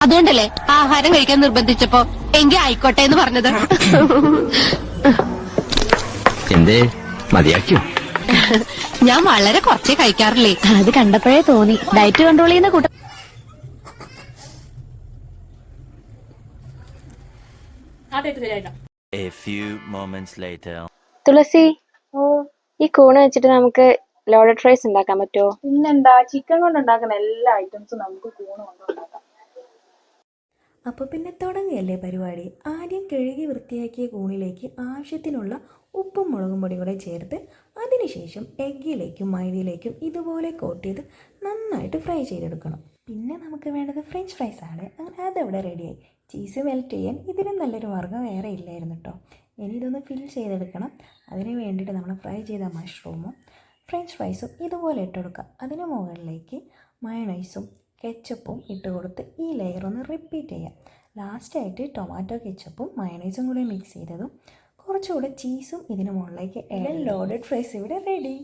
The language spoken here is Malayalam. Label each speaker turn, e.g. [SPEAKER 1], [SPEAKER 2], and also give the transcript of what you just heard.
[SPEAKER 1] അതുകൊണ്ടല്ലേ ആഹാരം കഴിക്കാൻ നിർബന്ധിച്ചപ്പോ എങ്കിൽ ആയിക്കോട്ടെ എന്ന് പറഞ്ഞത്.
[SPEAKER 2] എന്തേ മതിയാക്കിയോ?
[SPEAKER 1] ഞാൻ വളരെ കുറച്ചേ കഴിക്കാറില്ലേ.
[SPEAKER 3] അത് കണ്ടപ്പോഴേ തോന്നി ഡയറ്റ് കൺട്രോൾ ചെയ്യുന്ന കൂട്ടം.
[SPEAKER 4] A few moments later.
[SPEAKER 3] തുളസി, ഈ കൂണ് വെച്ചിട്ട് നമുക്ക് ലോഡഡ് ഫ്രൈസ് ഉണ്ടാക്കാൻ പറ്റുമോ?
[SPEAKER 5] പിന്നെന്താ, ചിക്കൻ കൊണ്ട് ഉണ്ടാക്കുന്ന എല്ലാ ഐറ്റംസും നമുക്ക് കൂണ് കൊണ്ട് ഉണ്ടാക്കാം.
[SPEAKER 6] അപ്പോൾ പിന്നെ തുടങ്ങിയല്ലേ പരിപാടി. ആദ്യം കഴുകി വൃത്തിയാക്കിയ കൂണിലേക്ക് ആവശ്യത്തിനുള്ള ഉപ്പും മുളകും പൊടി കൂടെ ചേർത്ത് അതിനുശേഷം എഗ്ഗിലേക്കും മൈദയിലേക്കും ഇതുപോലെ കോട്ട് ചെയ്ത് നന്നായിട്ട് ഫ്രൈ ചെയ്തെടുക്കണം. പിന്നെ നമുക്ക് വേണ്ടത് ഫ്രഞ്ച് ഫ്രൈസ് ആണ്. അങ്ങനെ അതവിടെ റെഡിയായി. ചീസ് മെൽറ്റ് ചെയ്യാൻ ഇതിലും നല്ലൊരു മാർഗ്ഗം വേറെ ഇല്ലായിരുന്നു കേട്ടോ. ഇനി ഇതൊന്ന് ഫിൽ ചെയ്തെടുക്കണം. അതിന് വേണ്ടിയിട്ട് നമ്മൾ ഫ്രൈ ചെയ്ത മഷ്റൂമും ഫ്രഞ്ച് ഫ്രൈസും ഇതുപോലെ ഇട്ടെടുക്കുക. അതിന് മുകളിലേക്ക് മയണൈസും കെച്ചപ്പും ഇട്ട് കൊടുത്ത് ഈ ലെയർ ഒന്ന് റിപ്പീറ്റ് ചെയ്യാം. ലാസ്റ്റായിട്ട് ടൊമാറ്റോ കെച്ചപ്പും മയണൈസും കൂടെ മിക്സ് ചെയ്തതും കുറച്ചുകൂടെ ചീസും ഇതിന് മുകളിലേക്ക് ലോഡഡ് ഫ്രൈസ് ഇവിടെ റെഡി.